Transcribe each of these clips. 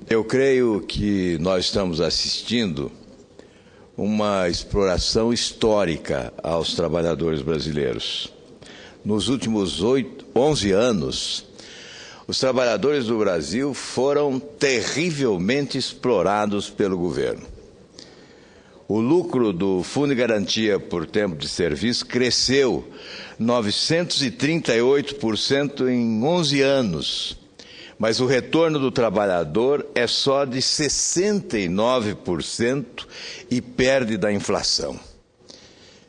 Eu creio que nós estamos assistindo uma exploração histórica aos trabalhadores brasileiros. Nos últimos 11 anos, os trabalhadores do Brasil foram terrivelmente explorados pelo governo. O lucro do Fundo de Garantia por Tempo de Serviço cresceu 938% em 11 anos, mas o retorno do trabalhador é só de 69% e perde da inflação.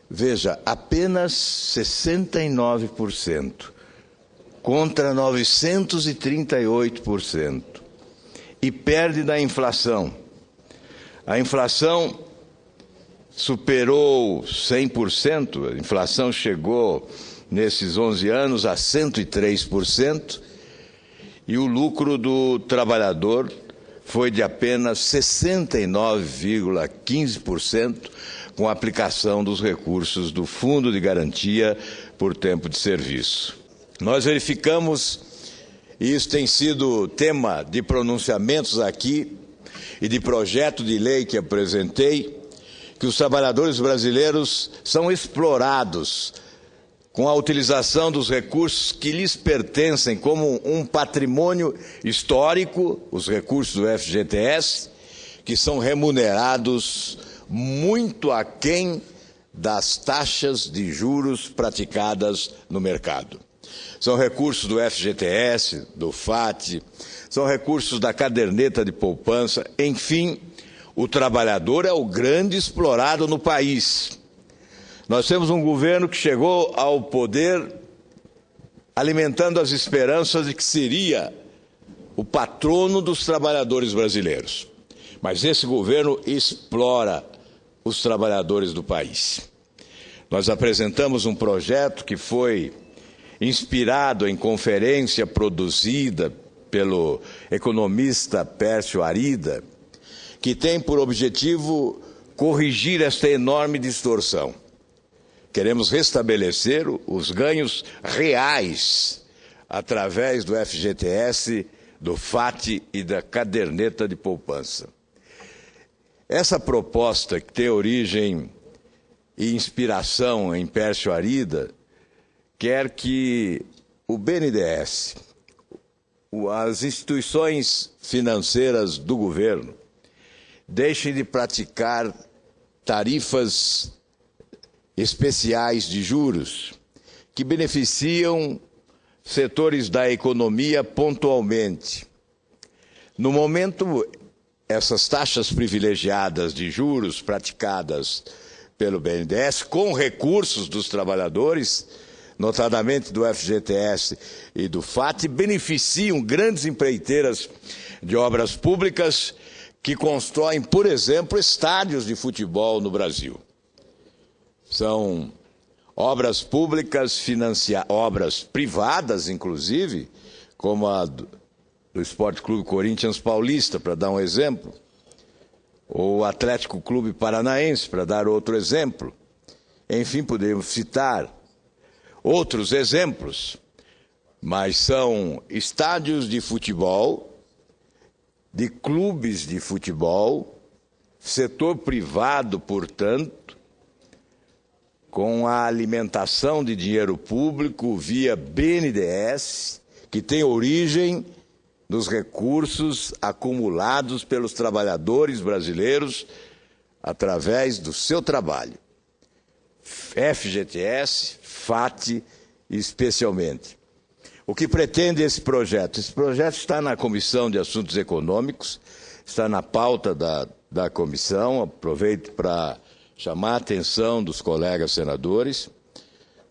Veja, apenas 69% contra 938% e perde da inflação. A inflação superou 100%, a inflação chegou nesses 11 anos a 103%, e o lucro do trabalhador foi de apenas 69,15% com a aplicação dos recursos do Fundo de Garantia por Tempo de Serviço. Nós verificamos, e isso tem sido tema de pronunciamentos aqui e de projeto de lei que apresentei, que os trabalhadores brasileiros são explorados com a utilização dos recursos que lhes pertencem como um patrimônio histórico, os recursos do FGTS, que são remunerados muito aquém das taxas de juros praticadas no mercado. São recursos do FGTS, do FAT, são recursos da caderneta de poupança, enfim, o trabalhador é o grande explorado no país. Nós temos um governo que chegou ao poder alimentando as esperanças de que seria o patrono dos trabalhadores brasileiros. Mas esse governo explora os trabalhadores do país. Nós apresentamos um projeto que foi inspirado em conferência produzida pelo economista Pércio Arida, que tem por objetivo corrigir esta enorme distorção. Queremos restabelecer os ganhos reais através do FGTS, do FAT e da caderneta de poupança. Essa proposta, que tem origem e inspiração em Pércio Arida, quer que o BNDES, as instituições financeiras do governo, deixem de praticar tarifas especiais de juros que beneficiam setores da economia pontualmente. No momento, essas taxas privilegiadas de juros praticadas pelo BNDES com recursos dos trabalhadores, notadamente do FGTS e do FAT, beneficiam grandes empreiteiras de obras públicas que constroem, por exemplo, estádios de futebol no Brasil. São obras públicas, obras privadas, inclusive, como a do Esporte Clube Corinthians Paulista, para dar um exemplo, ou o Atlético Clube Paranaense, para dar outro exemplo. Enfim, podemos citar outros exemplos, mas são estádios de futebol, de clubes de futebol, setor privado, portanto, com a alimentação de dinheiro público via BNDES, que tem origem nos recursos acumulados pelos trabalhadores brasileiros através do seu trabalho. FGTS, FAT, especialmente. O que pretende esse projeto? Esse projeto está na Comissão de Assuntos Econômicos, está na pauta da comissão, aproveito para chamar a atenção dos colegas senadores.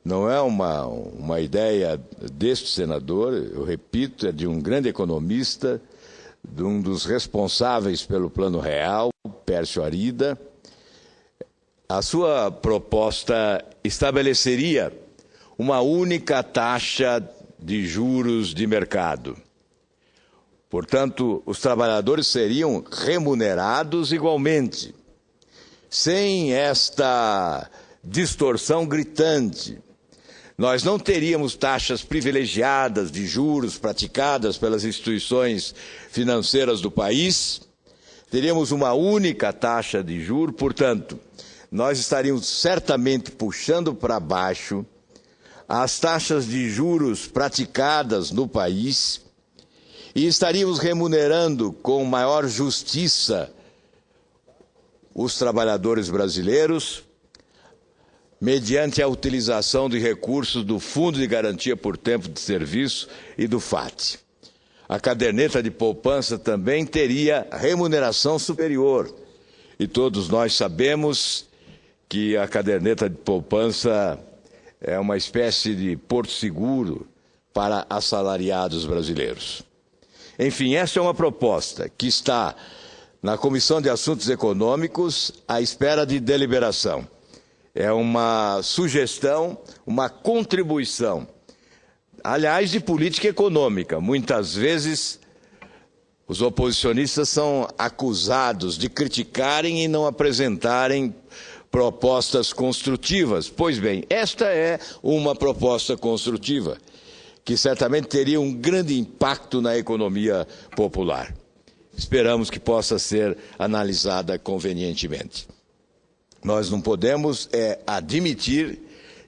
Não é uma ideia deste senador, eu repito, é de um grande economista, de um dos responsáveis pelo Plano Real, Pércio Arida. A sua proposta estabeleceria uma única taxa de juros de mercado. Portanto, os trabalhadores seriam remunerados igualmente, sem esta distorção gritante Nós não teríamos taxas privilegiadas de juros praticadas pelas instituições financeiras do país, teríamos uma única taxa de juros, portanto, nós estaríamos certamente puxando para baixo as taxas de juros praticadas no país e estaríamos remunerando com maior justiça os trabalhadores brasileiros, mediante a utilização de recursos do Fundo de Garantia por Tempo de Serviço e do FAT. A caderneta de poupança também teria remuneração superior. E todos nós sabemos que a caderneta de poupança é uma espécie de porto seguro para assalariados brasileiros. Enfim, essa é uma proposta que está na Comissão de Assuntos Econômicos à espera de deliberação. É uma sugestão, uma contribuição, aliás, de política econômica. Muitas vezes os oposicionistas são acusados de criticarem e não apresentarem propostas construtivas. Pois bem, esta é uma proposta construtiva, que certamente teria um grande impacto na economia popular. Esperamos que possa ser analisada convenientemente. Nós não podemos admitir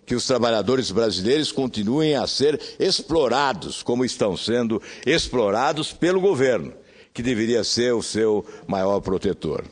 que os trabalhadores brasileiros continuem a ser explorados, como estão sendo explorados pelo governo, que deveria ser o seu maior protetor.